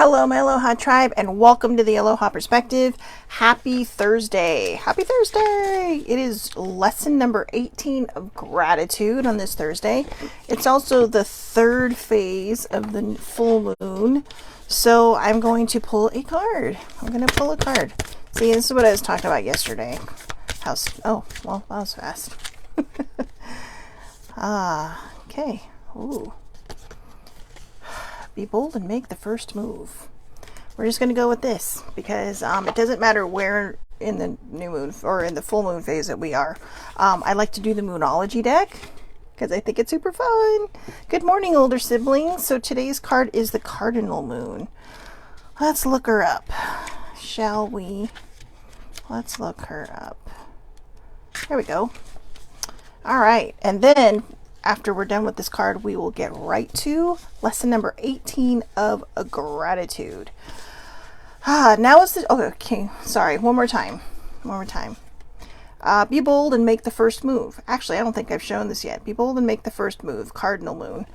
Hello, my Aloha tribe, and welcome to the Aloha Perspective. Happy Thursday. Happy Thursday. It is lesson number 18 of gratitude on this Thursday. It's also the third phase of the full moon. So I'm going to pull a card. See, this is what I was talking about yesterday. Oh, well, that was fast. Okay. Ooh. Be bold and make the first move. We're just going to go with this because it doesn't matter where in the new moon or in the full moon phase that we are. I like to do the Moonology deck because I think it's super fun. Good morning, older siblings. So today's card is the Cardinal Moon. Let's look her up, shall we? Let's look her up. There we go. All right, and then after we're done with this card, we will get right to lesson number 18 of gratitude. Now is the... Okay, sorry. One more time. Be bold and make the first move. Actually, I don't think I've shown this yet. Be bold and make the first move. Cardinal Moon.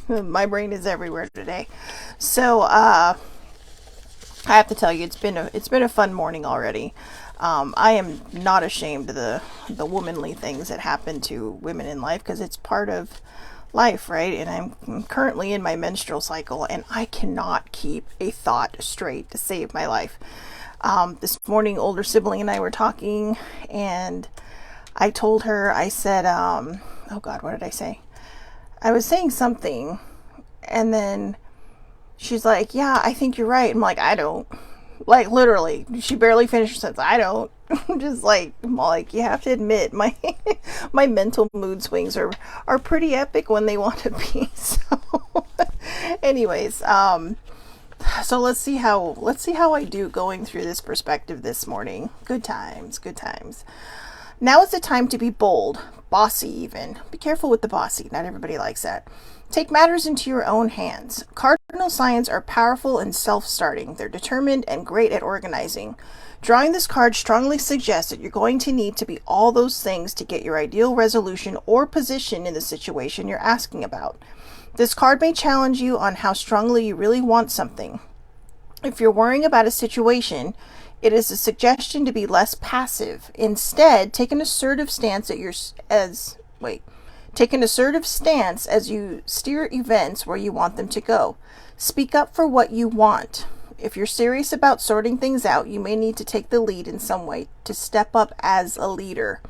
My brain is everywhere today. So, I have to tell you, it's been a fun morning already. I am not ashamed of the womanly things that happen to women in life because it's part of life, right? And I'm currently in my menstrual cycle and I cannot keep a thought straight to save my life. This morning, older sibling and I were talking and I told her, I said, oh God, what did I say? I was saying something and then she's like, yeah, I think you're right. I'm like, I don't. Like, literally, she barely finished her sentence. I don't. I'm like, you have to admit, my my mental mood swings are pretty epic when they want to be. So, anyways, so let's see how I do going through this perspective this morning. Good times. Now is the time to be bold, bossy even. Be careful with the bossy. Not everybody likes that. Take matters into your own hands. Cardinal signs are powerful and self-starting. They're determined and great at organizing. Drawing this card strongly suggests that you're going to need to be all those things to get your ideal resolution or position in the situation you're asking about. This card may challenge you on how strongly you really want something. If you're worrying about a situation, it is a suggestion to be less passive. Instead, take an assertive stance as you steer events where you want them to go. Speak up for what you want. If you're serious about sorting things out, you may need to take the lead in some way to step up as a leader.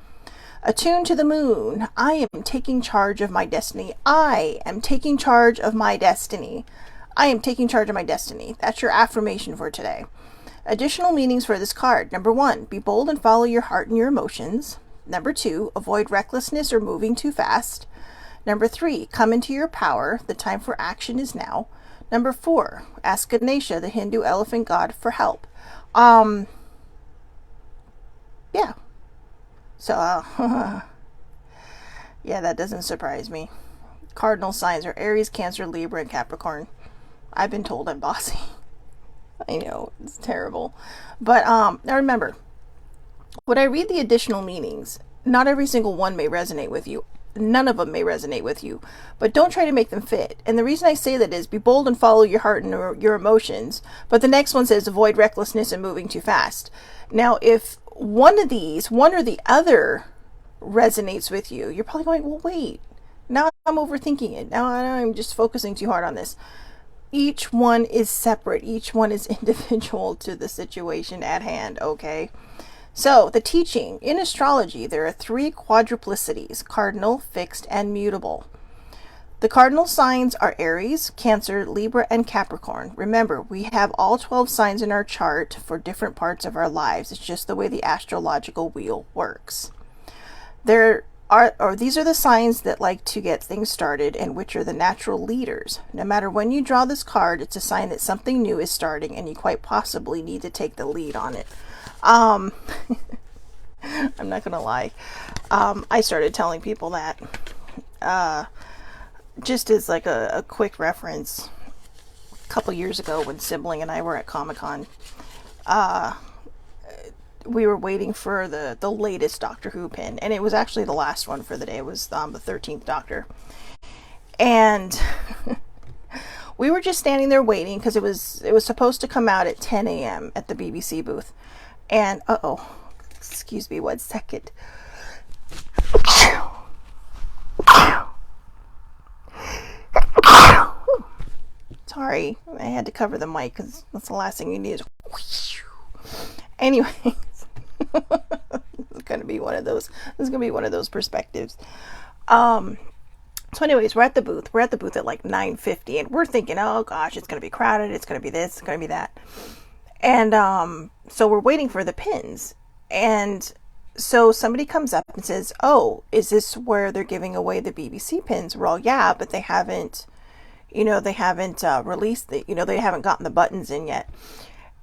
Attune to the moon. I am taking charge of my destiny. I am taking charge of my destiny. I am taking charge of my destiny. That's your affirmation for today. Additional meanings for this card. Number 1, be bold and follow your heart and your emotions. Number 2, avoid recklessness or moving too fast. Number 3, come into your power. The time for action is now. Number 4, ask Ganesha, the Hindu elephant god, for help. Yeah. So, yeah, that doesn't surprise me. Cardinal signs are Aries, Cancer, Libra, and Capricorn. I've been told I'm bossy. I know, it's terrible. But now remember, when I read the additional meanings, not every single one may resonate with you. None of them may resonate with you, but don't try to make them fit. And the reason I say that is be bold and follow your heart and your emotions. But the next one says avoid recklessness and moving too fast. Now, if one or the other resonates with you, you're probably going, well, wait, now I'm overthinking it. Now I'm just focusing too hard on this. Each one is separate. Each one is individual to the situation at hand, okay? So, the teaching. In astrology, there are 3 quadruplicities: cardinal, fixed, and mutable. The cardinal signs are Aries, Cancer, Libra, and Capricorn. Remember, we have all 12 signs in our chart for different parts of our lives. It's just the way the astrological wheel works. These are the signs that like to get things started and which are the natural leaders. No matter when you draw this card, it's a sign that something new is starting and you quite possibly need to take the lead on it. I'm not gonna lie. I started telling people that just as like a quick reference. A couple years ago when sibling and I were at Comic-Con, we were waiting for the latest Doctor Who pin, and it was actually the last one for the day. It was the 13th Doctor. And We were just standing there waiting because it was supposed to come out at 10 a.m. at the BBC booth. And excuse me 1 second. Sorry, I had to cover the mic because that's the last thing you need. Anyways, it's gonna be one of those. This is gonna be one of those perspectives. So anyways, we're at the booth. We're at the booth at like 9:50, and we're thinking, oh gosh, it's gonna be crowded. It's gonna be this. It's gonna be that. And so we're waiting for the pins, and so somebody comes up and says, "Oh, is this where they're giving away the BBC pins?" We're all, yeah, but they haven't. They haven't released the, they haven't gotten the buttons in yet.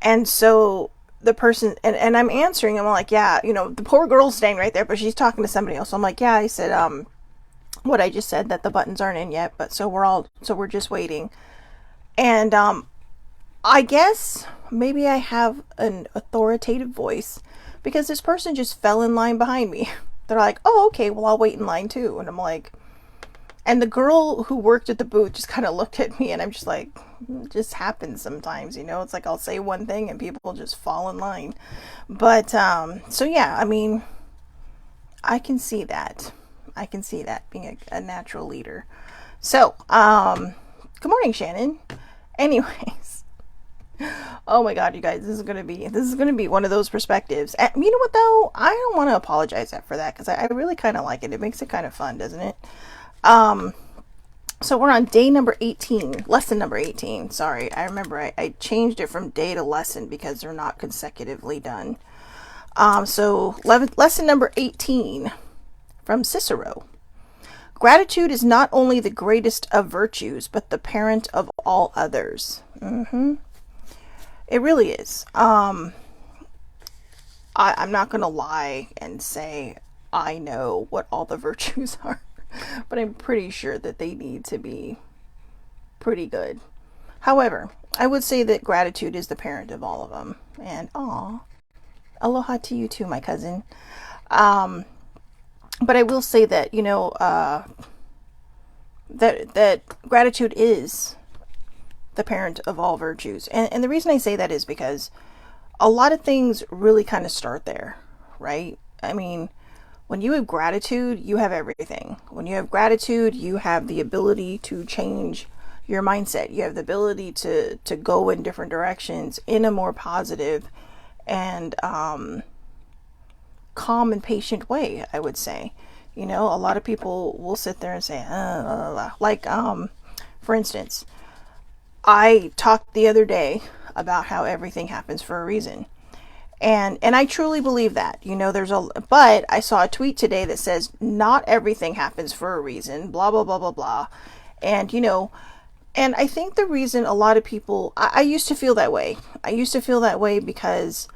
And so the person, and I'm answering, I'm like, yeah, the poor girl's staying right there, but she's talking to somebody else. So I'm like, yeah, I said, what I just said, that the buttons aren't in yet, but so we're just waiting. And, I guess maybe I have an authoritative voice because this person just fell in line behind me. They're like, oh, okay, well, I'll wait in line too. And I'm like, and the girl who worked at the booth just kind of looked at me, and I'm just like, it just happens sometimes, it's like I'll say one thing and people just fall in line. But, so yeah, I mean, I can see that. I can see that being a natural leader. So, good morning, Shannon. Anyways, oh my God, you guys, this is gonna be one of those perspectives. And you know what though? I don't want to apologize for that because I really kind of like it. It makes it kind of fun, doesn't it? So we're on day number 18, lesson number 18. Sorry, I remember I changed it from day to lesson because they're not consecutively done. So lesson number 18 from Cicero. Gratitude is not only the greatest of virtues, but the parent of all others. It really is. I'm not going to lie and say I know what all the virtues are. But I'm pretty sure that they need to be pretty good. However, I would say that gratitude is the parent of all of them. And aloha to you too, my cousin. But I will say that, that gratitude is the parent of all virtues. And the reason I say that is because a lot of things really kind of start there, right? I mean, when you have gratitude, you have everything. When you have gratitude, you have the ability to change your mindset. You have the ability to go in different directions in a more positive and calm and patient way, I would say. A lot of people will sit there and say, like, for instance, I talked the other day about how everything happens for a reason. And I truly believe that, but I saw a tweet today that says not everything happens for a reason, blah, blah, blah, blah, blah. And, and I think the reason a lot of people, I used to feel that way. I used to feel that way because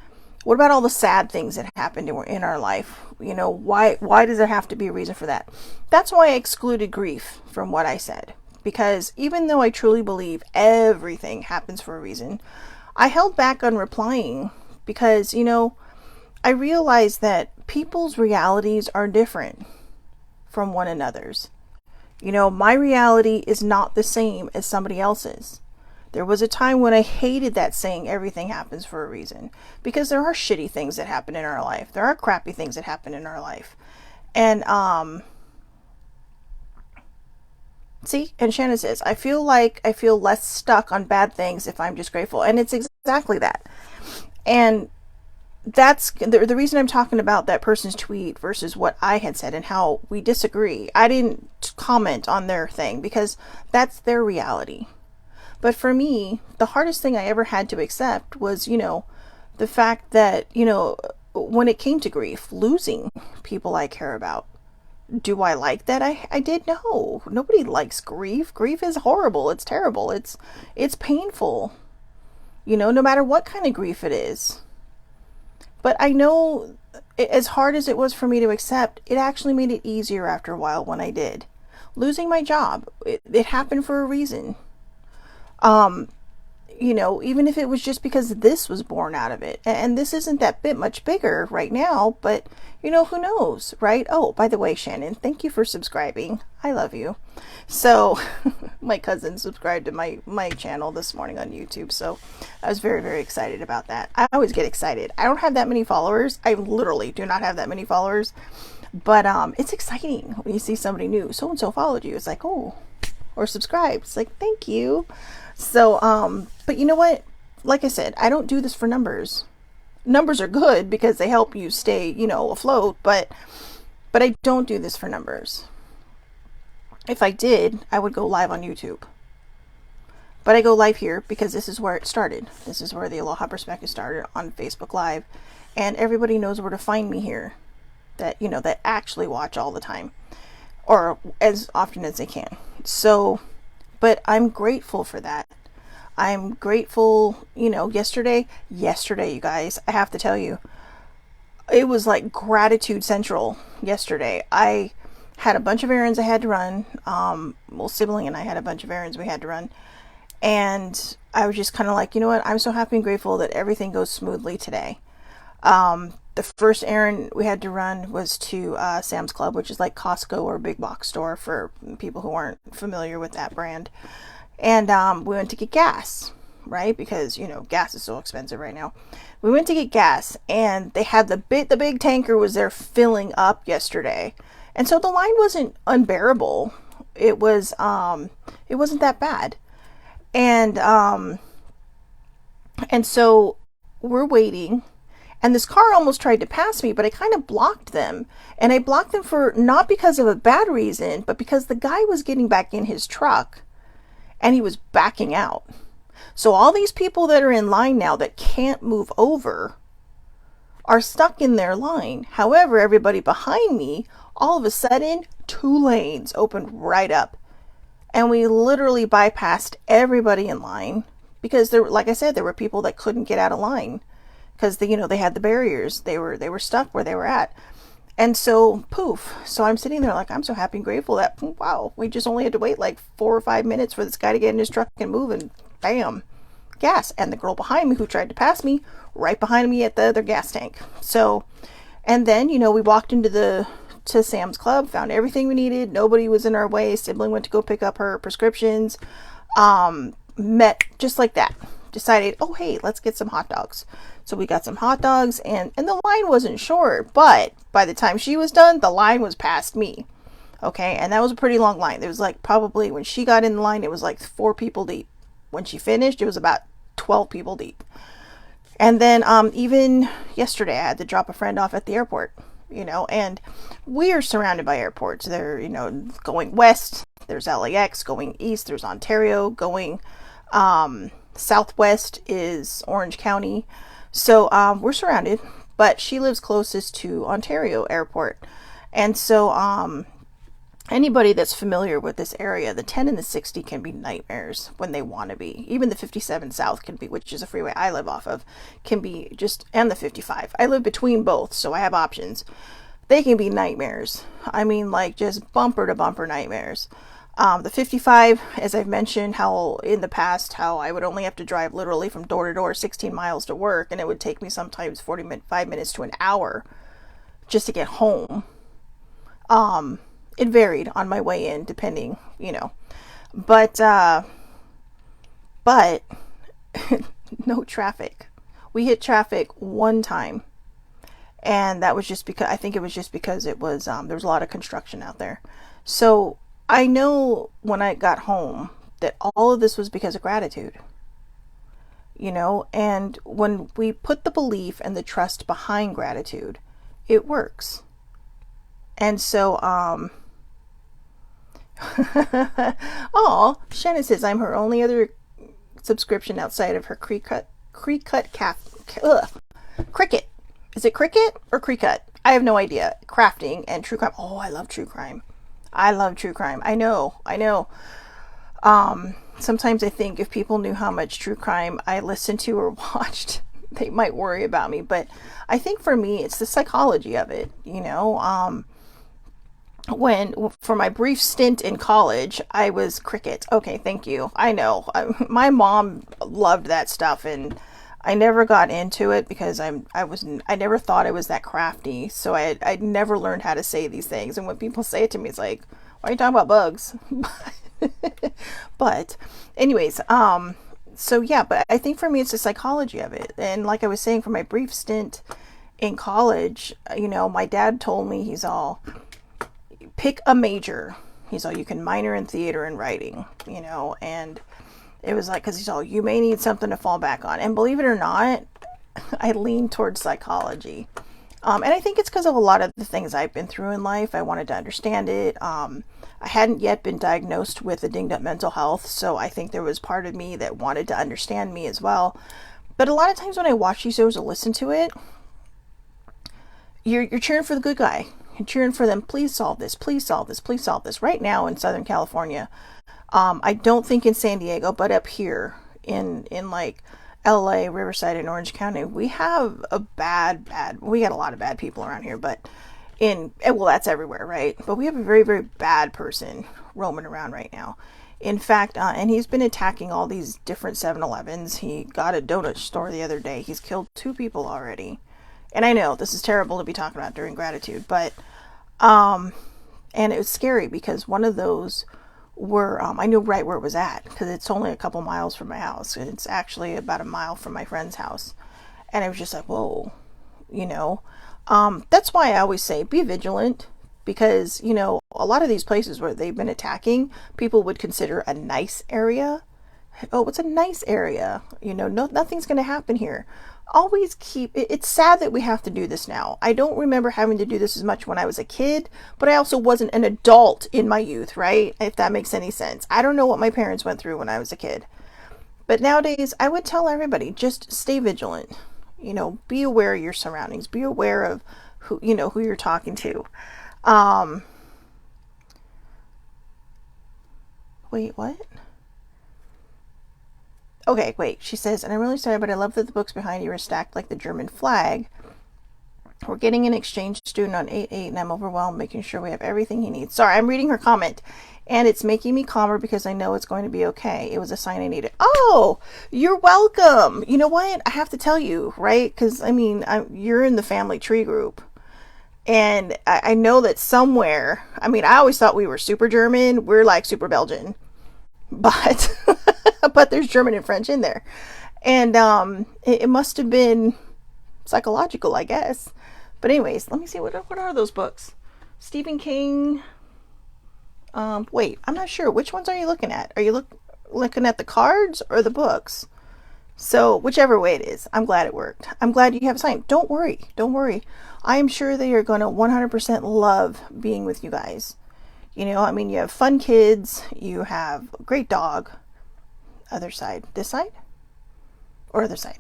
what about all the sad things that happened in our life? Why does there have to be a reason for that? That's why I excluded grief from what I said, because even though I truly believe everything happens for a reason, I held back on replying. Because, I realize that people's realities are different from one another's. My reality is not the same as somebody else's. There was a time when I hated that saying everything happens for a reason. Because there are shitty things that happen in our life. There are crappy things that happen in our life. And, see, and Shannon says, I feel less stuck on bad things if I'm just grateful. And it's exactly that. And that's the reason I'm talking about that person's tweet versus what I had said and how we disagree. I didn't comment on their thing because that's their reality. But for me, the hardest thing I ever had to accept was, the fact that, when it came to grief, losing people I care about. Do I like that? I did? No. Nobody likes grief. Grief is horrible. It's terrible. It's painful. No matter what kind of grief it is. But I know, as hard as it was for me to accept, it actually made it easier after a while when I did. Losing my job, it happened for a reason. you know, even if it was just because this was born out of it. And this isn't that bit much bigger right now, but you know, who knows, right? Oh, by the way, Shannon, thank you for subscribing. I love you. So my cousin subscribed to my channel this morning on YouTube, so I was very, very excited about that. I always get excited. I don't have that many followers. I literally do not have that many followers, but it's exciting when you see somebody new. So and so followed you. It's like, oh, or subscribed. It's like, thank you. So but you know what, like I said, I don't do this for numbers. Numbers are good because they help you stay, you know, afloat, but I don't do this for numbers. If I did, I would go live on YouTube. But I go live here because this is where it started. This is where the Aloha Perspective started, on Facebook Live. And everybody knows where to find me here. That, you know, that actually watch all the time. Or as often as they can. So, but I'm grateful for that. I'm grateful, you know, yesterday, you guys, I have to tell you, it was like gratitude central yesterday. I had a bunch of errands I had to run. Well, sibling and I had a bunch of errands we had to run. And I was just kind of like, you know what? I'm so happy and grateful that everything goes smoothly today. The first errand we had to run was to Sam's Club, which is like Costco or a big box store for people who aren't familiar with that brand. And we went to get gas, right? Because, you know, gas is so expensive right now. We went to get gas, and they had the big tanker was there filling up yesterday. And so the line wasn't unbearable. It wasn't that bad. And so we're waiting, and this car almost tried to pass me, but I kind of blocked them. And I blocked them for not because of a bad reason, but because the guy was getting back in his truck and he was backing out. So all these people that are in line now that can't move over are stuck in their line. However, everybody behind me, all of a sudden, 2 lanes opened right up. And we literally bypassed everybody in line because there, like I said, there were people that couldn't get out of line because they, you know, they had the barriers. They were stuck where they were at. And so, poof. So I'm sitting there like, I'm so happy and grateful that, wow, we just only had to wait like 4 or 5 minutes for this guy to get in his truck and move, and bam, gas. And the girl behind me who tried to pass me, right behind me at the other gas tank. So, and then, you know, we walked to Sam's Club, found everything we needed. Nobody was in our way. Sibling went to go pick up her prescriptions. Met just like that. Decided, oh, hey, let's get some hot dogs. So we got some hot dogs, and the line wasn't short, but by the time she was done, the line was past me. Okay, and that was a pretty long line. There was like, probably when she got in the line, it was like 4 people deep. When she finished, it was about 12 people deep. And then even yesterday, I had to drop a friend off at the airport, you know, and we're surrounded by airports. They're, you know, going west, there's LAX, going east, there's Ontario, going southwest is Orange County. So we're surrounded, but she lives closest to Ontario Airport. And so anybody that's familiar with this area, the 10 and the 60 can be nightmares when they want to be. Even the 57 South can be, which is a freeway I live off of, can be just, and the 55. I live between both, so I have options. They can be nightmares. I mean, like just bumper to bumper nightmares. The 55, as I've mentioned, how in the past, how I would only have to drive literally from door to door 16 miles to work, and it would take me sometimes 45 minutes to an hour just to get home. It varied on my way in, depending, you know, but no traffic. We hit traffic one time, and that was just because, I think it was just because it was, there was a lot of construction out there. So I know when I got home that all of this was because of gratitude, you know, and when we put the belief and the trust behind gratitude, it works. And so, oh, Shannon says I'm her only other subscription outside of her cricket. Is it cricket or cricut? I have no idea. Crafting and true crime. Oh, I love true crime. I love true crime. I know. Sometimes I think if people knew how much true crime I listened to or watched, they might worry about me. But I think for me, it's the psychology of it, you know. for my brief stint in college, I was cricket. Okay, thank you. I know. My mom loved that stuff, and I never got into it because I never thought I was that crafty. So I never learned how to say these things. And when people say it to me, it's like, why are you talking about bugs? But anyways, so yeah, but I think for me it's the psychology of it. And like I was saying, for my brief stint in college, my dad told me, he's all, pick a major. He's all, you can minor in theater and writing, and it was like, because he's all, you may need something to fall back on. And believe it or not, I lean towards psychology. And I think it's because of a lot of the things I've been through in life. I wanted to understand it. I hadn't yet been diagnosed with a dinged up mental health, so I think there was part of me that wanted to understand me as well. But a lot of times when I watch these shows or listen to it, you're cheering for the good guy. You're cheering for them. Please solve this. Please solve this. Please solve this. Right now in Southern California, I don't think in San Diego, but up here in like LA, Riverside, and Orange County, we have we got a lot of bad people around here, but well, that's everywhere, right? But we have a very, very bad person roaming around right now. In fact, and he's been attacking all these different 7-Elevens. He got a donut store the other day. He's killed 2 people already. And I know this is terrible to be talking about during gratitude, but, and it was scary because one of those I knew right where it was at because it's only a couple miles from my house. It's actually about a mile from my friend's house. And I was just like, whoa, that's why I always say be vigilant, because, a lot of these places where they've been attacking, people would consider a nice area. Oh, it's a nice area. Nothing's going to happen here. Always it's sad that we have to do this now. I don't remember having to do this as much when I was a kid, but I also wasn't an adult in my youth, right? If that makes any sense. I don't know what my parents went through when I was a kid. But nowadays, I would tell everybody, just stay vigilant. Be aware of your surroundings. Be aware of who you're talking to. Wait, what? Okay, wait, she says, and I'm really sorry, but I love that the books behind you are stacked like the German flag. We're getting an exchange student on 8-8, and I'm overwhelmed making sure we have everything he needs. Sorry, I'm reading her comment, and it's making me calmer because I know it's going to be okay. It was a sign I needed. Oh, you're welcome. You know what? I have to tell you, right? Because, you're in the family tree group. And I know that somewhere, I always thought we were super German. We're like super Belgian. But but there's German and French in there. And it must have been psychological, I guess. But anyways, let me see, what are those books? Stephen King. Wait, I'm not sure. Which ones are you looking at? Are you looking at the cards or the books? So whichever way it is, I'm glad it worked. I'm glad you have a sign. Don't worry. I am sure they are going to 100% love being with you guys. You have fun kids, you have a great dog. Other side. This side? Or other side?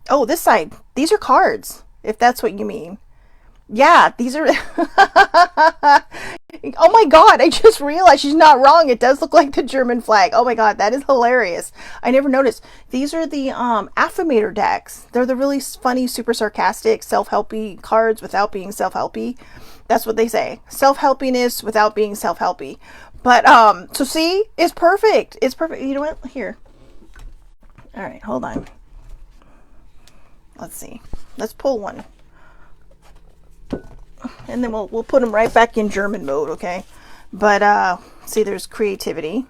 Oh, this side. These are cards, if that's what you mean. Yeah, these are... Oh my god, I just realized she's not wrong. It does look like the German flag. Oh my god, that is hilarious. I never noticed. These are the affirmator decks. They're the really funny, super sarcastic, self-helpy cards without being self-helpy. That's what they say. Self-helpiness without being self-helpy. But, so see? It's perfect. It's perfect. You know what? Here. Alright, hold on. Let's see. Let's pull one. And then we'll put them right back in German mode, okay? But, see, there's creativity.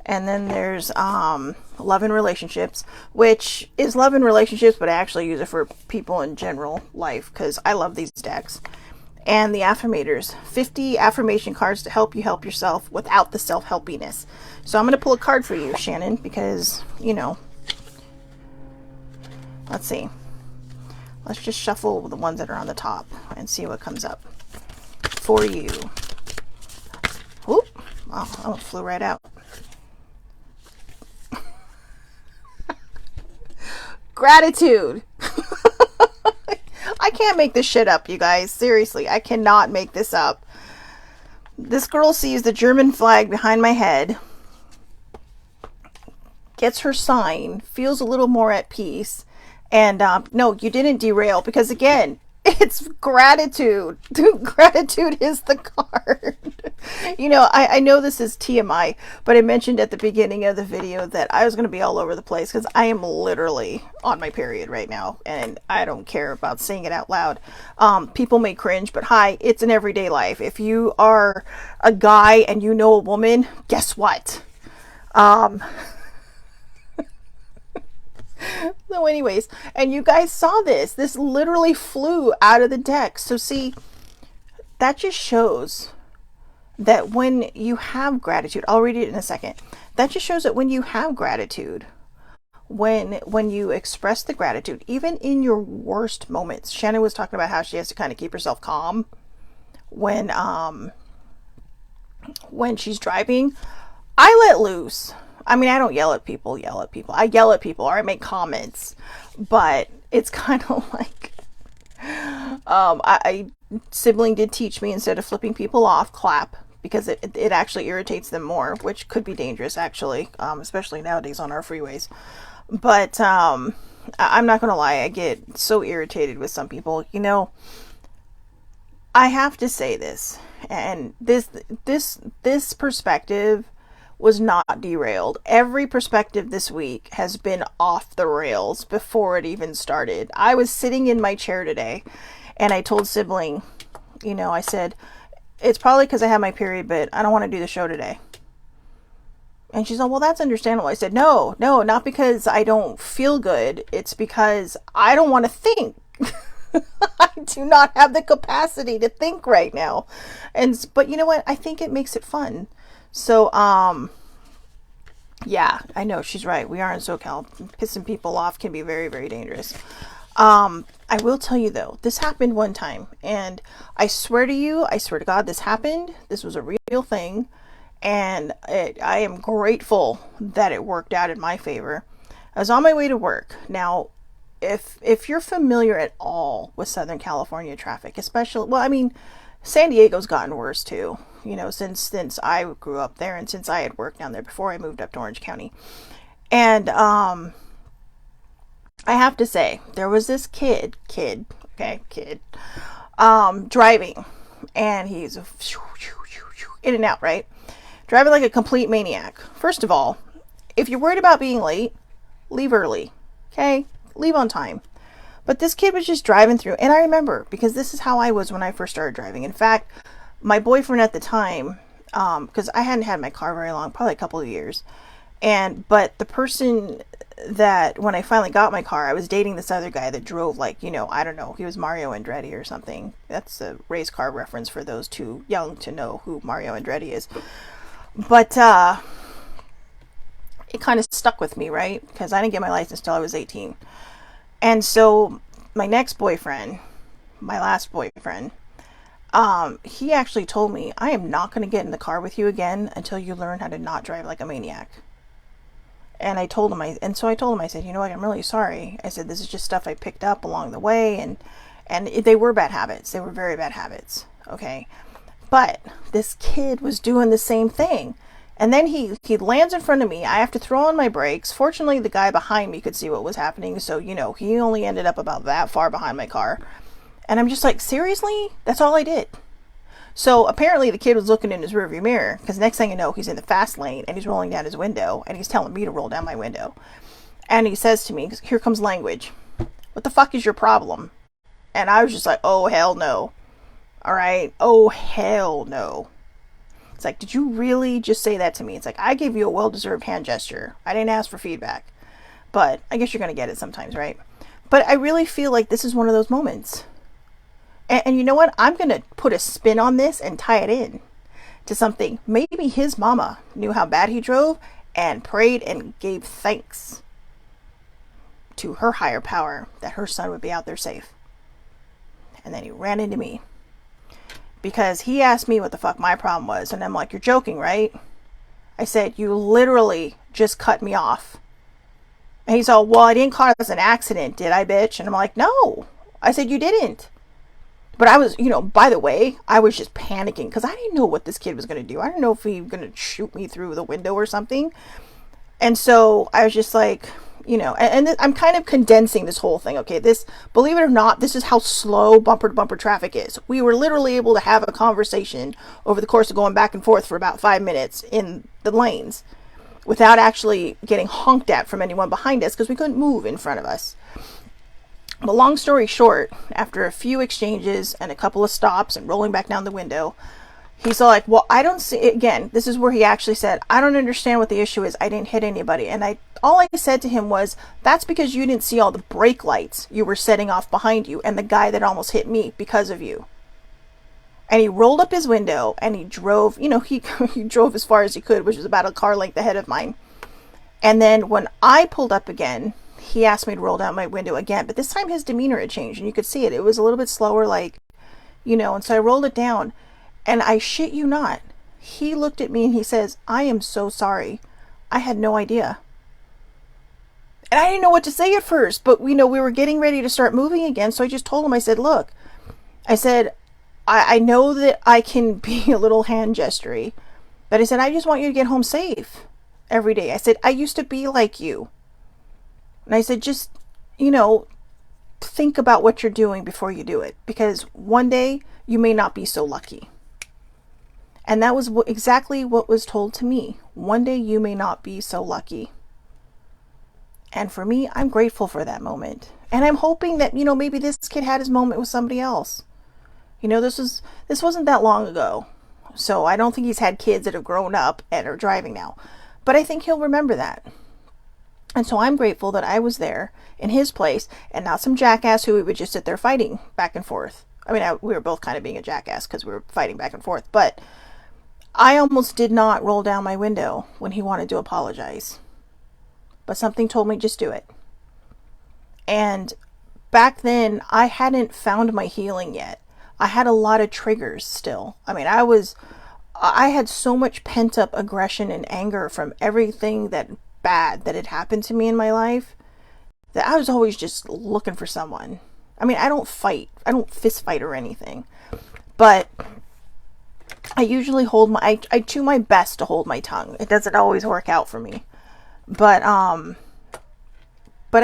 And then there's, love and relationships, which is love and relationships, but I actually use it for people in general life, because I love these decks. And the affirmators, 50 affirmation cards to help you help yourself without the self-helpiness. So I'm going to pull a card for you, Shannon, because, let's see. Let's just shuffle the ones that are on the top and see what comes up for you. Whoop. Oh, that one flew right out. Gratitude. I can't make this shit up, you guys. Seriously, I cannot make this up. This girl sees the German flag behind my head, gets her sign, feels a little more at peace, and no, you didn't derail, because again, It's gratitude. Gratitude is the card. I know this is TMI, but I mentioned at the beginning of the video that I was going to be all over the place because I am literally on my period right now, and I don't care about saying it out loud. People may cringe, but hi, it's an everyday life. If you are a guy and you know a woman, guess what? So anyways, and you guys saw this. This literally flew out of the deck. So see, that just shows that when you have gratitude, I'll read it in a second. That just shows that when you have gratitude, when you express the gratitude, even in your worst moments. Shannon was talking about how she has to kind of keep herself calm when she's driving. I let loose. I mean, I don't yell at people. I yell at people or I make comments, but it's kind of like, sibling did teach me, instead of flipping people off, clap, because it actually irritates them more, which could be dangerous actually, especially nowadays on our freeways. But I'm not gonna lie, I get so irritated with some people. I have to say this, and this perspective was not derailed. Every perspective this week has been off the rails before it even started. I was sitting in my chair today and I told sibling, I said, it's probably because I have my period, but I don't want to do the show today. And she's like, well, that's understandable. I said, no, not because I don't feel good. It's because I don't want to think. I do not have the capacity to think right now. But you know what? I think it makes it fun. So, yeah, I know she's right. We are in SoCal. Pissing people off can be very, very dangerous. I will tell you though, this happened one time, and I swear to God, this happened. This was a real thing, and I am grateful that it worked out in my favor. I was on my way to work. Now, if you're familiar at all with Southern California traffic, especially, well, I mean, San Diego's gotten worse too, since I grew up there and since I had worked down there before I moved up to Orange County. And I have to say, there was this kid, driving, and he's in and out, right? Driving like a complete maniac. First of all, if you're worried about being late, leave early, okay? Leave on time. But this kid was just driving through, and I remember, because this is how I was when I first started driving. In fact, my boyfriend at the time, because I hadn't had my car very long, probably a couple of years, but the person that, when I finally got my car, I was dating this other guy that drove like, I don't know, he was Mario Andretti or something. That's a race car reference for those too young to know who Mario Andretti is. But it kind of stuck with me, right? Because I didn't get my license till I was 18. And so my next boyfriend, my last boyfriend, he actually told me, I am not going to get in the car with you again until you learn how to not drive like a maniac. And I told him, I said, you know what, I'm really sorry. I said, this is just stuff I picked up along the way. And they were bad habits. They were very bad habits. Okay. But this kid was doing the same thing. And then he lands in front of me. I have to throw on my brakes. Fortunately, the guy behind me could see what was happening. So, he only ended up about that far behind my car. And I'm just like, seriously? That's all I did. So apparently the kid was looking in his rearview mirror, because next thing you know, he's in the fast lane and he's rolling down his window and he's telling me to roll down my window. And he says to me, here comes language, what the fuck is your problem? And I was just like, oh, hell no. All right. Oh, hell no. It's like, did you really just say that to me? It's like, I gave you a well-deserved hand gesture. I didn't ask for feedback, but I guess you're going to get it sometimes, right? But I really feel like this is one of those moments. And you know what? I'm going to put a spin on this and tie it in to something. Maybe his mama knew how bad he drove and prayed and gave thanks to her higher power that her son would be out there safe. And then he ran into me because he asked me what the fuck my problem was. And I'm like, you're joking, right? I said, you literally just cut me off. And he's all, well, I didn't cause an accident, did I, bitch? And I'm like, no. I said, you didn't. But I was, by the way, I was just panicking because I didn't know what this kid was going to do. I didn't know if he was going to shoot me through the window or something. And so I was just like, you know, I'm kind of condensing this whole thing. Okay, this, believe it or not, this is how slow bumper to bumper traffic is. We were literally able to have a conversation over the course of going back and forth for about 5 minutes in the lanes without actually getting honked at from anyone behind us because we couldn't move in front of us. But long story short, after a few exchanges and a couple of stops and rolling back down the window, he's all like, well, I don't see, again, this is where he actually said, I don't understand what the issue is. I didn't hit anybody. And all I said to him was, that's because you didn't see all the brake lights you were setting off behind you and the guy that almost hit me because of you. And he rolled up his window and he drove, you know, he drove as far as he could, which was about a car length ahead of mine. And then when I pulled up again, he asked me to roll down my window again, but this time his demeanor had changed and you could see it. It was a little bit slower, like, you know, and so I rolled it down. And I shit you not, he looked at me and he says, I am so sorry. I had no idea. And I didn't know what to say at first, but you know, we were getting ready to start moving again. So I just told him, I said, look, I said, I know that I can be a little hand gestury, but I said, I just want you to get home safe every day. I said, I used to be like you. And I said, just, you know, think about what you're doing before you do it, because one day you may not be so lucky. And that was exactly what was told to me. One day you may not be so lucky. And for me, I'm grateful for that moment. And I'm hoping that, you know, maybe this kid had his moment with somebody else. You know, this wasn't that long ago. So I don't think he's had kids that have grown up and are driving now. But I think he'll remember that. And so I'm grateful that I was there in his place and not some jackass who we would just sit there fighting back and forth. I mean, we were both kind of being a jackass because we were fighting back and forth. But I almost did not roll down my window when he wanted to apologize. But something told me, just do it. And back then, I hadn't found my healing yet. I had a lot of triggers still. I mean, I had so much pent up aggression and anger from everything that bad that had happened to me in my life that I was always just looking for someone. I mean, I don't fight. I don't fist fight or anything. But I usually I do my best to hold my tongue. It doesn't always work out for me. But I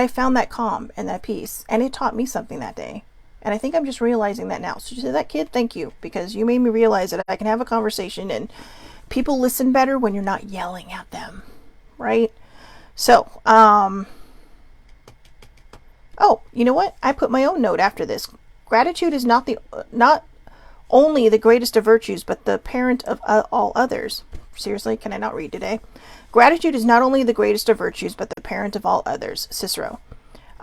found that calm and that peace, and it taught me something that day. And I think I'm just realizing that now. So to that kid, thank you, because you made me realize that I can have a conversation and people listen better when you're not yelling at them, right? So, oh, you know what? I put my own note after this. Gratitude is not only the greatest of virtues, but the parent of all others. Seriously, can I not read today? Gratitude is not only the greatest of virtues, but the parent of all others. Cicero.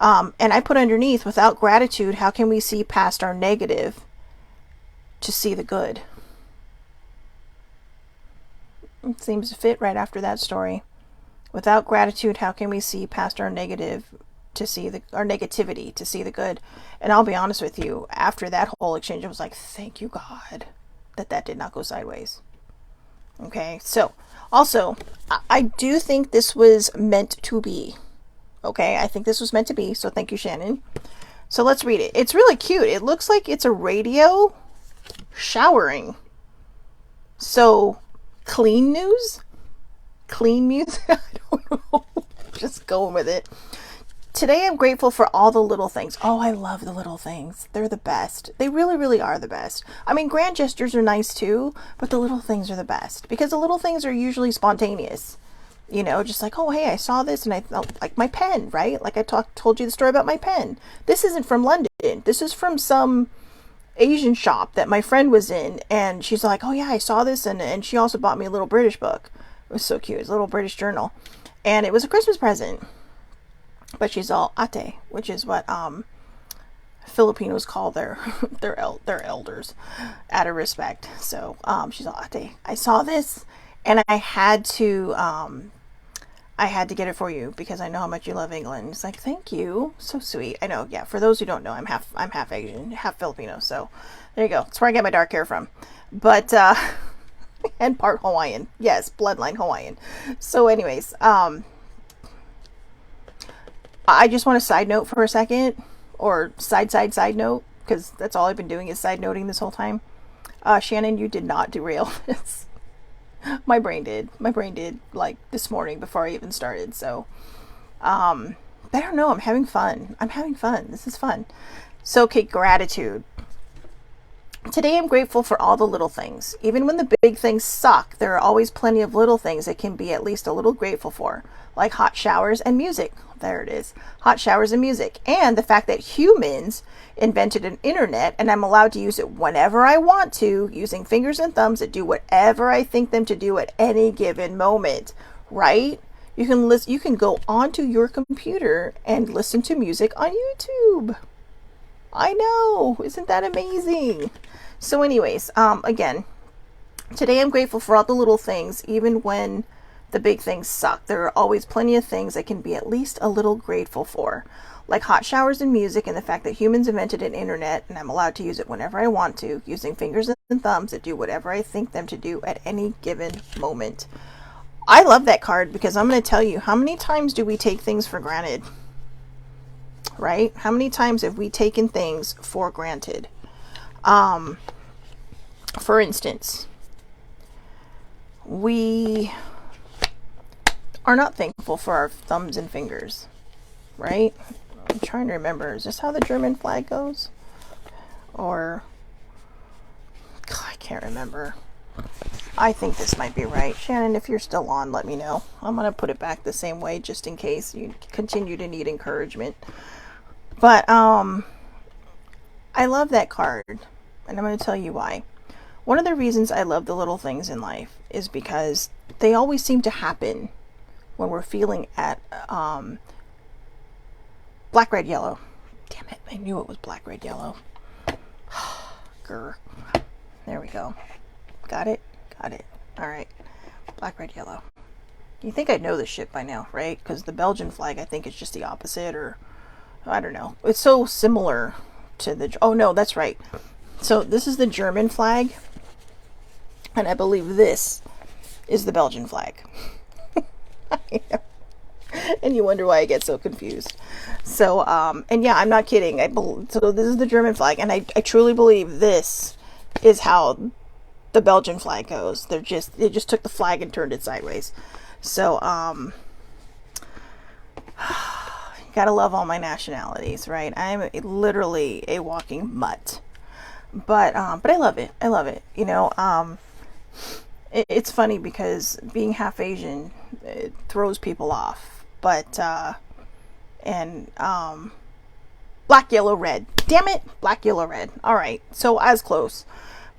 And I put underneath, without gratitude, how can we see past our negative to see the good? It seems to fit right after that story. Without gratitude, how can we see past our negative to see our negativity to see the good? And I'll be honest with you, after that whole exchange, I was like, thank you, God, that did not go sideways. Okay, so also, I do think this was meant to be. Okay, I think this was meant to be, so thank you, Shannon. So let's read it. It's really cute. It looks like it's a radio showering. So, clean news? Clean music? I don't know. Just going with it. Today I'm grateful for all the little things. Oh, I love the little things. They're the best. They really, really are the best. I mean, grand gestures are nice too, but the little things are the best. Because the little things are usually spontaneous. You know, just like, oh, hey, I saw this and I felt like my pen, right? Like I told you the story about my pen. This isn't from London. This is from some Asian shop that my friend was in. And she's like, oh, yeah, I saw this. And she also bought me a little British book. It was so cute. It was a little British journal. And it was a Christmas present. But she's all ate, which is what Filipinos call their elders out of respect. So she's all ate. I saw this and I had to get it for you because I know how much you love England. It's like, thank you, so sweet. I know, yeah. For those who don't know, I'm half Asian, half Filipino. So there you go. That's where I get my dark hair from. But and part Hawaiian. Yes, bloodline Hawaiian. So, anyways, I just want to side note for a second, or side note, because that's all I've been doing is side noting this whole time. Shannon, you did not derail this. My brain did, like, this morning before I even started. So, better know I'm having fun. I'm having fun. This is fun. So, okay, gratitude. Today I'm grateful for all the little things. Even when the big things suck, there are always plenty of little things that can be at least a little grateful for, like hot showers and music. There it is. Hot showers and music. And the fact that humans invented an internet and I'm allowed to use it whenever I want to, using fingers and thumbs that do whatever I think them to do at any given moment, right? You can go onto your computer and listen to music on YouTube. I know, isn't that amazing? So anyways, again, today I'm grateful for all the little things, even when the big things suck. There are always plenty of things I can be at least a little grateful for, like hot showers and music, and the fact that humans invented an internet and I'm allowed to use it whenever I want to, using fingers and thumbs that do whatever I think them to do at any given moment. I love that card because I'm going to tell you, how many times do we take things for granted? Right? How many times have we taken things for granted? For instance, we are not thankful for our thumbs and fingers, right? I'm trying to remember. Is this how the German flag goes? Or, I can't remember. I think this might be right. Shannon, if you're still on, let me know. I'm going to put it back the same way just in case you continue to need encouragement. But I love that card, and I'm going to tell you why. One of the reasons I love the little things in life is because they always seem to happen when we're feeling at black, red, yellow. Damn it, I knew it was black, red, yellow. Grr. There we go. Got it? Got it. All right. Black, red, yellow. You think I'd know this shit by now, right? Because the Belgian flag, I think, is just the opposite, or I don't know. It's so similar to the... Oh, no, that's right. So this is the German flag, and I believe this is the Belgian flag. And you wonder why I get so confused. So, and yeah, I'm not kidding. So this is the German flag, and I truly believe this is how the Belgian flag goes. They just took the flag and turned it sideways. So, gotta love all my nationalities, right? I'm literally a walking mutt. But I love it. I love it. You know, it's funny because being half Asian, it throws people off. But, black, yellow, red. Damn it! Black, yellow, red. Alright, so as close.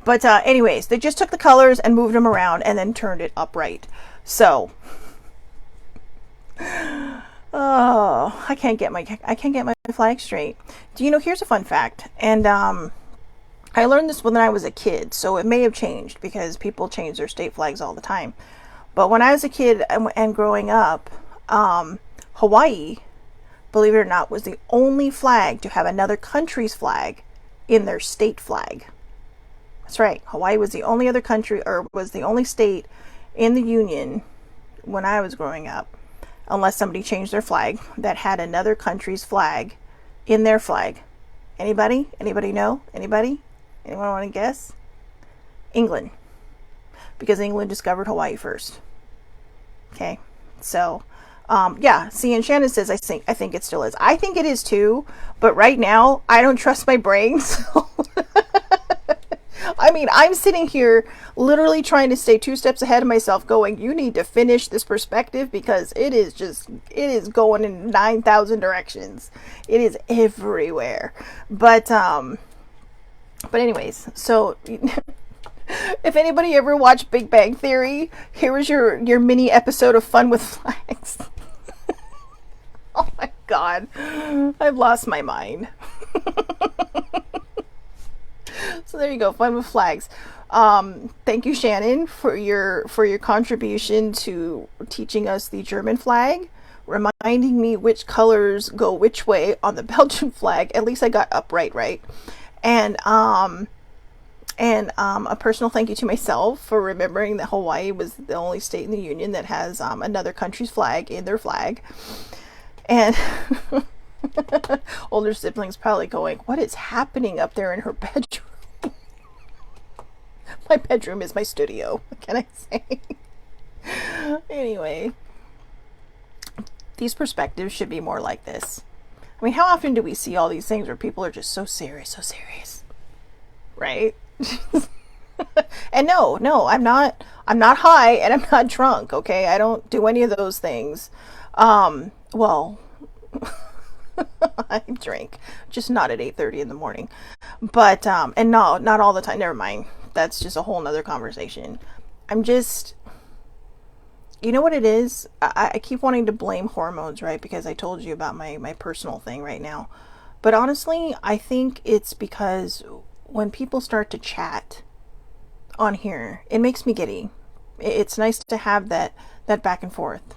But, anyways, they just took the colors and moved them around and then turned it upright. So, oh, I can't get my flag straight. Do you know, here's a fun fact. And, I learned this when I was a kid, so it may have changed because people change their state flags all the time. But when I was a kid and growing up, Hawaii, believe it or not, was the only flag to have another country's flag in their state flag. That's right. Hawaii was the only other country, or was the only state in the Union when I was growing up, unless somebody changed their flag, that had another country's flag in their flag. Anybody? Anybody know? Anybody? Anyone want to guess? England. Because England discovered Hawaii first. Okay. So, yeah. See, and Shannon says, I think it still is. I think it is too, but right now, I don't trust my brain, so... I mean, I'm sitting here literally trying to stay 2 steps ahead of myself going, you need to finish this perspective because it is going in 9,000 directions. It is everywhere. But anyways, so if anybody ever watched Big Bang Theory, here is your mini episode of Fun with Flags. Oh my God. I've lost my mind. So there you go, Fun with Flags. Thank you, Shannon, for your contribution to teaching us the German flag, reminding me which colors go which way on the Belgian flag. At least I got upright right. And a personal thank you to myself for remembering that Hawaii was the only state in the Union that has another country's flag in their flag. And older siblings probably going, what is happening up there in her bedroom? My bedroom is my studio. What can I say? Anyway, these perspectives should be more like this. I mean, how often do we see all these things where people are just so serious, right? And no, I'm not high and I'm not drunk, okay? I don't do any of those things. Well, I drink, just not at 8:30 in the morning. But and no, not all the time. Never mind. That's just a whole nother conversation. I'm just, you know what it is? I keep wanting to blame hormones, right? Because I told you about my personal thing right now. But honestly, I think it's because when people start to chat on here, it makes me giddy. It's nice to have that back and forth.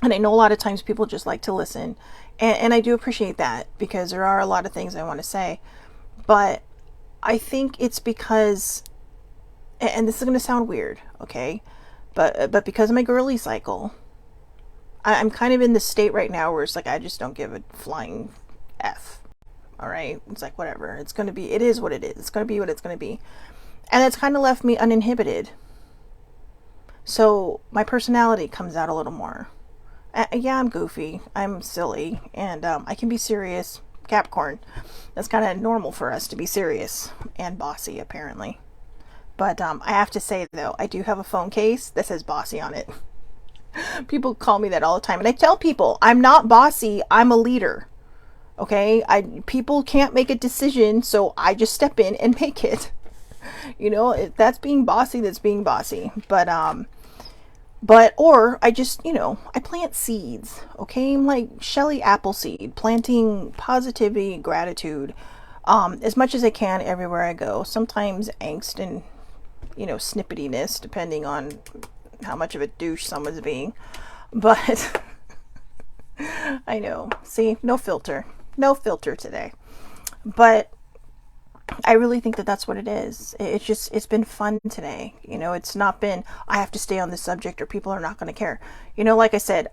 And I know a lot of times people just like to listen. And I do appreciate that because there are a lot of things I want to say. But I think it's because, and this is going to sound weird, okay? But because of my girly cycle, I'm kind of in this state right now where it's like I just don't give a flying F. All right? It's like whatever. It's going to be, it is what it is. It's going to be what it's going to be. And it's kind of left me uninhibited. So my personality comes out a little more. Yeah, I'm goofy. I'm silly. And I can be serious. Capricorn. That's kind of normal for us to be serious and bossy, apparently. But I have to say, though, I do have a phone case that says bossy on it. People call me that all the time. And I tell people, I'm not bossy. I'm a leader. Okay? People can't make a decision, so I just step in and make it. You know, that's being bossy, that's being bossy. Or I just, I plant seeds, okay? I'm like Shelly Appleseed, planting positivity, gratitude, as much as I can everywhere I go. Sometimes angst and, snippetyness, depending on how much of a douche someone's being. But I know, see, no filter today. But I really think that that's what it is. It's been fun today. It's not been, I have to stay on this subject or people are not going to care. Like I said,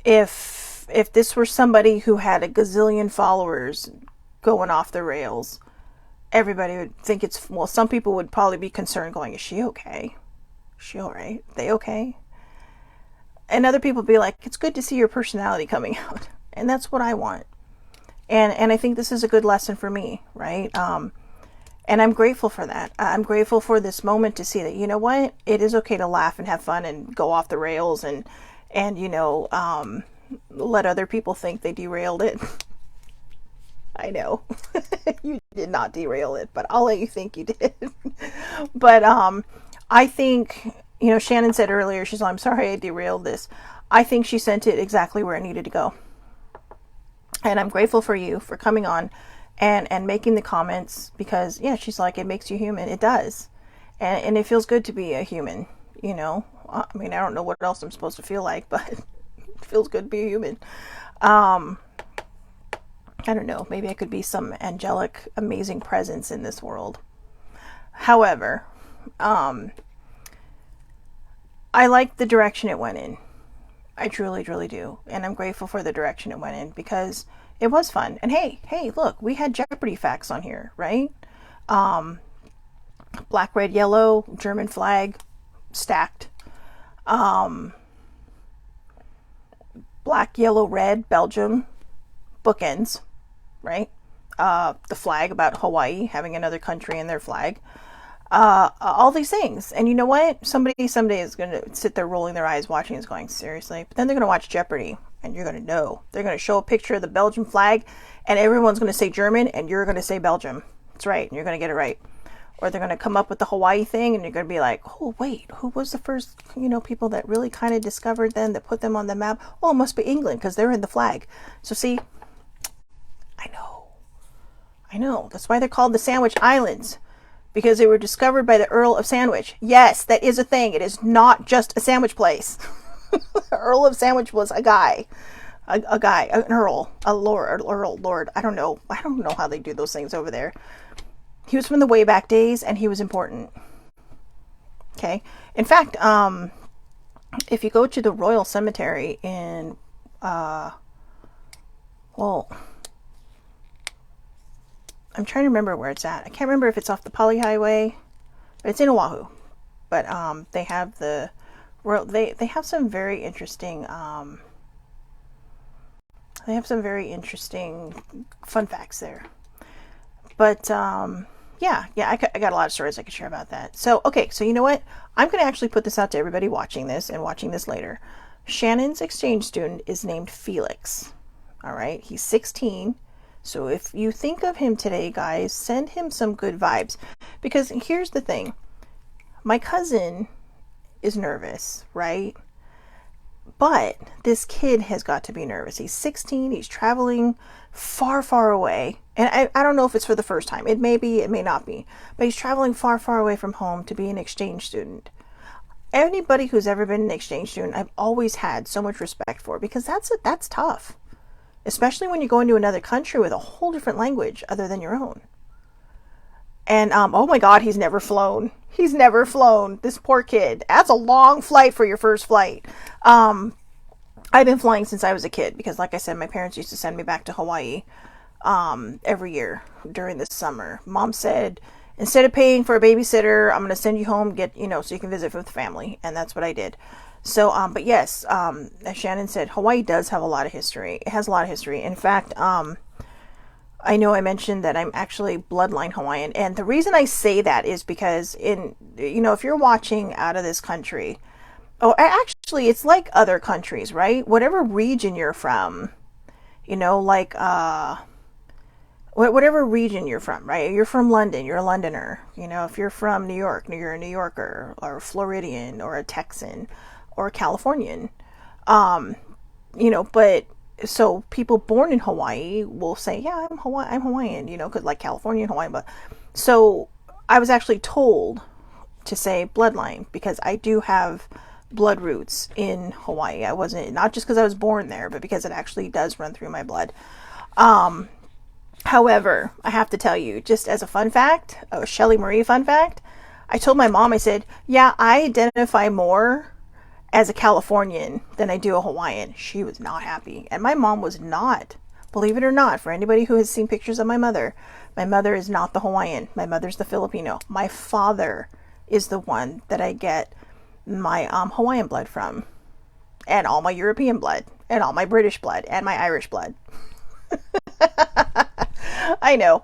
if this were somebody who had a gazillion followers going off the rails, everybody would think some people would probably be concerned going, is she okay? Is she all right? Are they okay? And other people be like, it's good to see your personality coming out. And that's what I want. And I think this is a good lesson for me, right? And I'm grateful for that. I'm grateful for this moment to see that, you know what? It is okay to laugh and have fun and go off the rails and let other people think they derailed it. I know. You did not derail it, but I'll let you think you did. But I think, Shannon said earlier, she's like, I'm sorry I derailed this. I think she sent it exactly where it needed to go. And I'm grateful for you for coming on and making the comments because, yeah, she's like, it makes you human. It does. And it feels good to be a human, I mean, I don't know what else I'm supposed to feel like, but it feels good to be a human. I don't know. Maybe I could be some angelic, amazing presence in this world. However, I like the direction it went in. I truly, truly do. And I'm grateful for the direction it went in because it was fun. And hey, look, we had Jeopardy facts on here, right? Black, red, yellow, German flag, stacked. Black, yellow, red, Belgium, bookends, right? The flag about Hawaii having another country in their flag. All these things. And you know what? Somebody someday is going to sit there rolling their eyes watching this going, seriously? But then they're going to watch Jeopardy and you're going to know. They're going to show a picture of the Belgian flag and everyone's going to say German and you're going to say Belgium. That's right. And you're going to get it right. Or they're going to come up with the Hawaii thing and you're going to be like, oh, wait, who was the first, people that really kind of discovered them, that put them on the map? Oh, it must be England because they're in the flag. So see, I know. That's why they're called the Sandwich Islands. Because they were discovered by the Earl of Sandwich. Yes, that is a thing. It is not just a sandwich place. Earl of Sandwich was a guy. An earl. A lord. I don't know how they do those things over there. He was from the way back days, and he was important. Okay? In fact, if you go to the Royal Cemetery in, I'm trying to remember where it's at. I can't remember if it's off the Poly Highway, but it's in Oahu. But they have the well, they have some very interesting fun facts there. But yeah, I got a lot of stories I could share about that. So okay, so you know what? I'm going to actually put this out to everybody watching this and watching this later. Shannon's exchange student is named Felix. All right, he's 16. So if you think of him today, guys, send him some good vibes. Because here's the thing, my cousin is nervous, right? But this kid has got to be nervous. He's 16. He's traveling far, far away. And I don't know if it's for the first time. It may be, it may not be. But he's traveling far, far away from home to be an exchange student. Anybody who's ever been an exchange student, I've always had so much respect for, because that's tough. Especially when you go into another country with a whole different language other than your own. And oh my God, he's never flown. He's never flown. This poor kid. That's a long flight for your first flight. I've been flying since I was a kid because, like I said, my parents used to send me back to Hawaii every year during the summer. Mom said, instead of paying for a babysitter, I'm going to send you home, so you can visit with the family. And that's what I did. So, but yes, as Shannon said, Hawaii does have a lot of history. It has a lot of history. In fact, I know I mentioned that I'm actually bloodline Hawaiian. And the reason I say that is because if you're watching out of this country, actually, it's like other countries, right? Whatever region you're from, whatever region you're from, right? You're from London, you're a Londoner. If you're from New York, you're a New Yorker, or a Floridian, or a Texan, or a Californian. But so people born in Hawaii will say, yeah, I'm Hawaiian, because like California and Hawaii. But so I was actually told to say bloodline because I do have blood roots in Hawaii. I wasn't, not just because I was born there, but because it actually does run through my blood. However, I have to tell you, just as a fun fact, a Shelley Marie fun fact, I told my mom, I said, yeah, I identify more as a Californian than I do a Hawaiian. She was not happy. And my mom was not. Believe it or not, for anybody who has seen pictures of my mother is not the Hawaiian. My mother's the Filipino. My father is the one that I get my Hawaiian blood from. And all my European blood. And all my British blood. And my Irish blood. I know.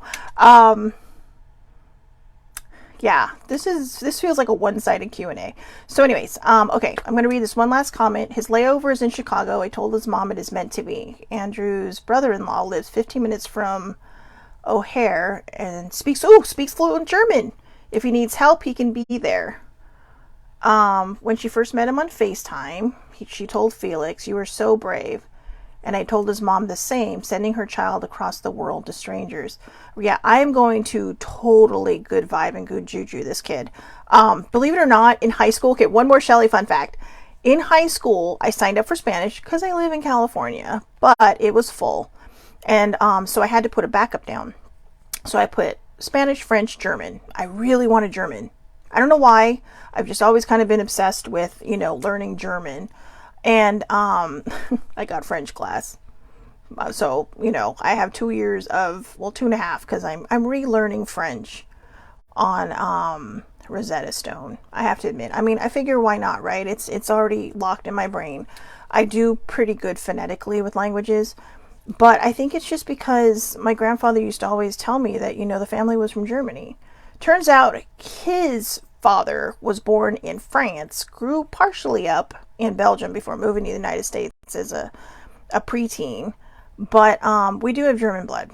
Yeah, this feels like a one-sided Q&A. So anyways, okay, I'm going to read this one last comment. His layover is in Chicago. I told his mom it is meant to be. Andrew's brother-in-law lives 15 minutes from O'Hare and speaks fluent German. If he needs help, he can be there. When she first met him on FaceTime, she told Felix, "You were so brave." And I told his mom the same, sending her child across the world to strangers. Yeah, I am going to totally good vibe and good juju this kid. Believe it or not, in high school, okay, one more Shelley fun fact. In high school, I signed up for Spanish because I live in California, but it was full. And so I had to put a backup down. So I put Spanish, French, German. I really wanted German. I don't know why. I've just always kind of been obsessed with, learning German. And I got French class. So, I have 2 years of, 2.5, because I'm relearning French on Rosetta Stone. I have to admit. I mean, I figure why not, right? It's already locked in my brain. I do pretty good phonetically with languages, but I think it's just because my grandfather used to always tell me that, the family was from Germany. Turns out his father was born in France, grew partially up in Belgium before moving to the United States as a preteen. But we do have German blood.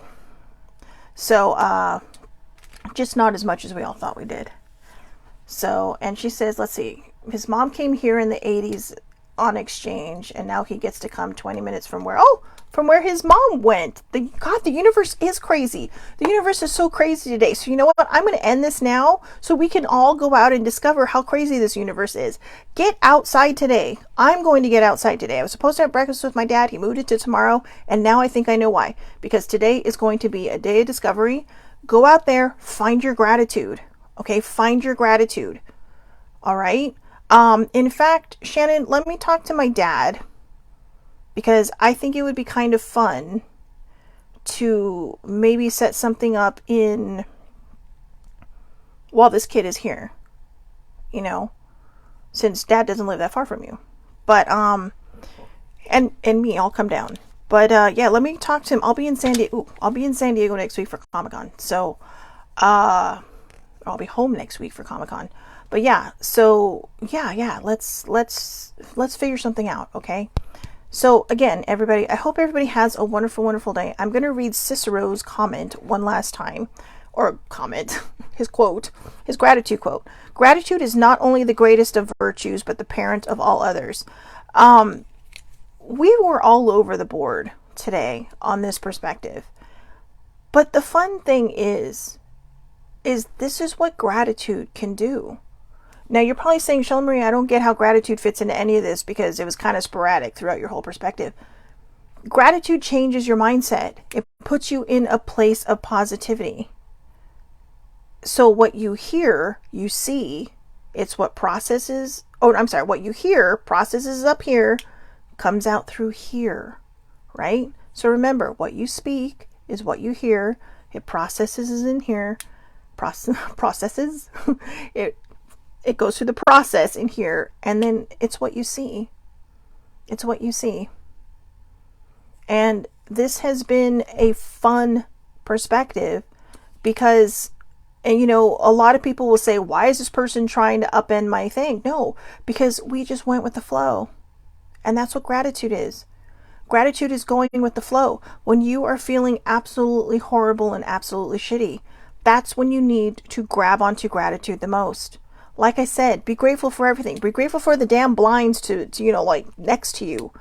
So just not as much as we all thought we did. So, and she says, let's see, his mom came here in the 80s on exchange, and now he gets to come 20 minutes from where his mom went. The universe is crazy. The universe is so crazy today. So you know what? I'm going to end this now so we can all go out and discover how crazy this universe is. Get outside today. I'm going to get outside today. I was supposed to have breakfast with my dad. He moved it to tomorrow, and now I think I know why. Because today is going to be a day of discovery. Go out there, find your gratitude. Okay? Find your gratitude. All right? In fact, Shannon, let me talk to my dad, because I think it would be kind of fun to maybe set something up while this kid is here, since Dad doesn't live that far from you. But and me, I'll come down. But yeah, let me talk to him. I'll be in San Diego. I'll be in San Diego next week for Comic-Con. So I'll be home next week for Comic-Con. But yeah, so yeah, let's figure something out, okay? So again, everybody, I hope everybody has a wonderful, wonderful day. I'm going to read Cicero's comment one last time, or comment, his quote, his gratitude quote. Gratitude is not only the greatest of virtues, but the parent of all others. We were all over the board today on this perspective. But the fun thing is this is what gratitude can do. Now, you're probably saying, Shelly Marie, I don't get how gratitude fits into any of this because it was kind of sporadic throughout your whole perspective. Gratitude changes your mindset. It puts you in a place of positivity. So what you hear, you see, it's what processes, what you hear processes up here, comes out through here, right? So remember, what you speak is what you hear. It processes in here, processes, it goes through the process in here, and then it's what you see. It's what you see. And this has been a fun perspective because, and you know, a lot of people will say, why is this person trying to upend my thing? No, because we just went with the flow. And that's what gratitude is. Gratitude is going with the flow. When you are feeling absolutely horrible and absolutely shitty, that's when you need to grab onto gratitude the most. Like I said, be grateful for everything. Be grateful for the damn blinds to you know, like next to you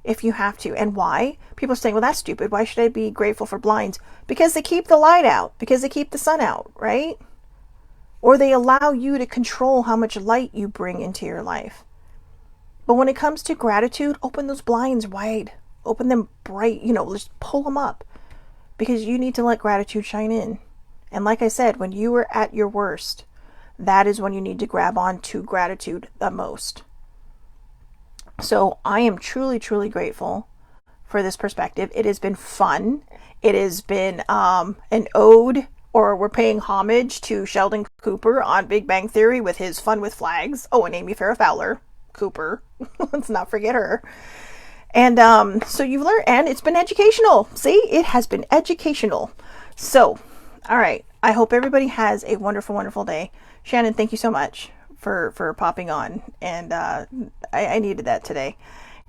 if you have to. And why? People are saying, well, that's stupid. Why should I be grateful for blinds? Because they keep the light out. Because they keep the sun out, right? Or they allow you to control how much light you bring into your life. But when it comes to gratitude, open those blinds wide. Open them bright, you know, just pull them up. Because you need to let gratitude shine in. And like I said, when you are at your worst, that is when you need to grab on to gratitude the most. So I am truly, truly grateful for this perspective. It has been fun. It has been an ode, or we're paying homage to Sheldon Cooper on Big Bang Theory with his Fun with Flags. Oh, and Amy Farrah Fowler Cooper. Let's not forget her. And so you've learned, and it's been educational. See, it has been educational. So, all right. I hope everybody has a wonderful, wonderful day. Shannon, thank you so much for popping on. And I needed that today.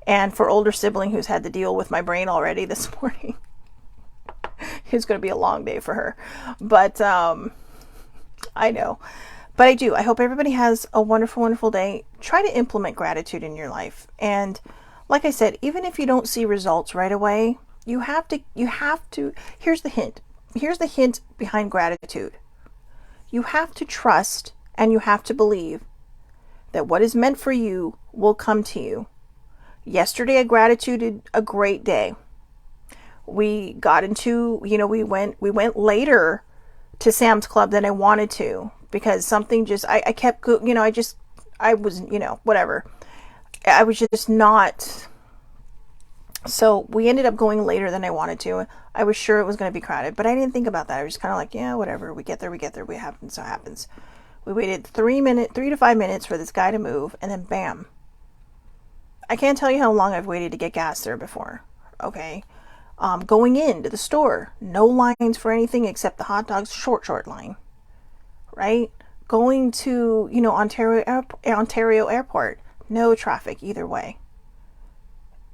And for older sibling who's had to deal with my brain already this morning, it's going to be a long day for her. But I know. But I do. I hope everybody has a wonderful, wonderful day. Try to implement gratitude in your life. And like I said, even if you don't see results right away, you have to, here's the hint. Here's the hint behind gratitude. You have to trust and you have to believe that what is meant for you will come to you. Yesterday, I gratituded a great day. We got into, you know, we went later to Sam's Club than I wanted to because something just, I kept, you know, I was, you know, whatever. I was just not. So we ended up going later than I wanted to. I was sure it was going to be crowded, but I didn't think about that. I was just kind of like, yeah, whatever. We get there. What happens, so happens. We waited 3 to 5 minutes for this guy to move, and then bam. I can't tell you how long I've waited to get gas there before. Okay. Going into the store, no lines for anything except the hot dogs, short line. Right? Going to, you know, Ontario Airport, no traffic either way.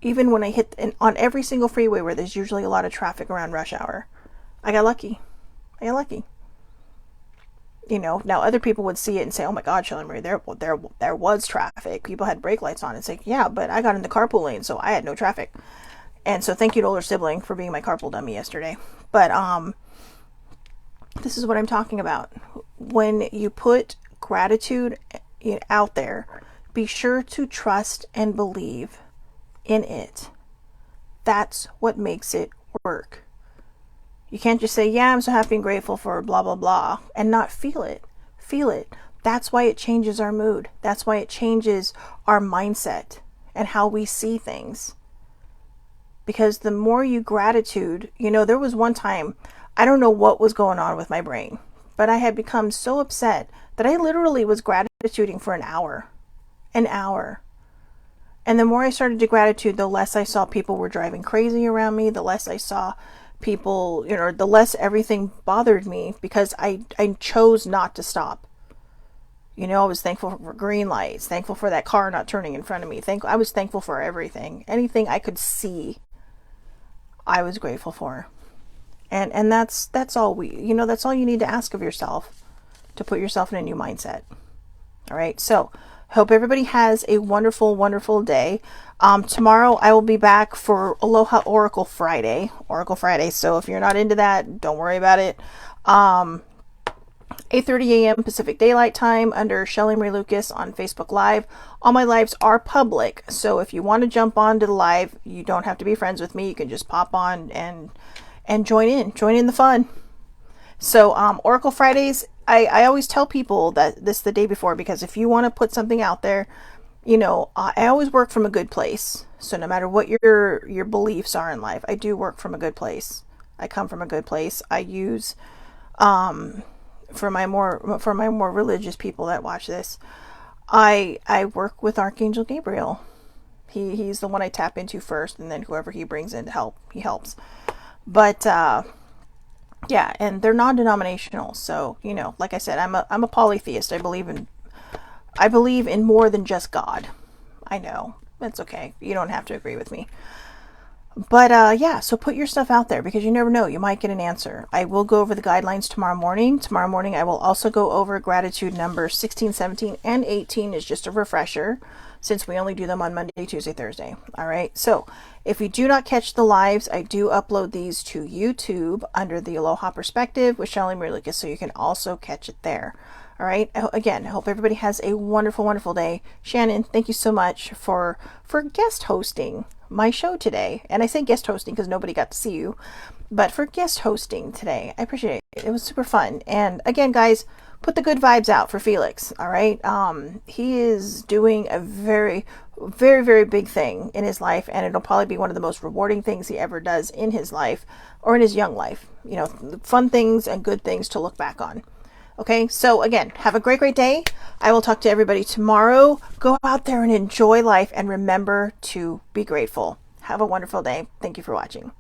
Even when I hit on every single freeway where there's usually a lot of traffic around rush hour, I got lucky. You know, now other people would see it and say, "Oh my God, Shelly Marie, there was traffic. People had brake lights on." It's like, yeah, but I got in the carpool lane, so I had no traffic. And so, thank you to older sibling for being my carpool dummy yesterday. But this is what I'm talking about. When you put gratitude out there, be sure to trust and believe in it. That's what makes it work. You can't just say, yeah, I'm so happy and grateful for blah, blah, blah, and not feel it. Feel it. That's why it changes our mood. That's why it changes our mindset and how we see things. Because the more you gratitude, you know, there was one time, I don't know what was going on with my brain, but I had become so upset that I literally was gratituding for an hour. An hour. And the more I started to gratitude, the less I saw people were driving crazy around me, the less I saw people, the less everything bothered me, because I chose not to stop. I was thankful for green lights, thankful for that car not turning in front of me. I was thankful for everything. Anything I could see, I was grateful for. And that's all that's all you need to ask of yourself, to put yourself in a new mindset. All right. So hope everybody has a wonderful, wonderful day. Tomorrow I will be back for Aloha Oracle Friday. So if you're not into that, don't worry about it. 8:30 a.m. Pacific Daylight Time under Shelly Marie Lucas on Facebook Live. All my lives are public, so if you want to jump on to the live, you don't have to be friends with me. You can just pop on and join in the fun. So Oracle Fridays, I always tell people that this the day before, because if you want to put something out there, I always work from a good place. So no matter what your beliefs are in life, I do work from a good place. I come from a good place. I use for my more religious people that watch this, I work with Archangel Gabriel. He's the one I tap into first, and then whoever he brings in to help, he helps. But yeah, and they're non-denominational. So like I said, I'm a polytheist. I believe in more than just God. I know, it's okay. You don't have to agree with me. But yeah, so put your stuff out there, because you never know, you might get an answer. I will go over the guidelines tomorrow morning. Tomorrow morning I will also go over gratitude number 16, 17, and 18 is just a refresher, since we only do them on Monday, Tuesday, Thursday. All right. So if you do not catch the lives, I do upload these to YouTube under the Aloha Perspective with Shelly Marie Lucas, so you can also catch it there. All right. Again, I hope everybody has a wonderful, wonderful day. Shannon, thank you so much for guest hosting my show today. And I say guest hosting because nobody got to see you, but for guest hosting today, I appreciate it. It was super fun. And again, guys, put the good vibes out for Felix. All right. He is doing a very, very, very big thing in his life, and it'll probably be one of the most rewarding things he ever does in his life, or in his young life. Fun things and good things to look back on. Okay, so again, have a great, great day. I will talk to everybody tomorrow. Go out there and enjoy life, and remember to be grateful. Have a wonderful day. Thank you for watching.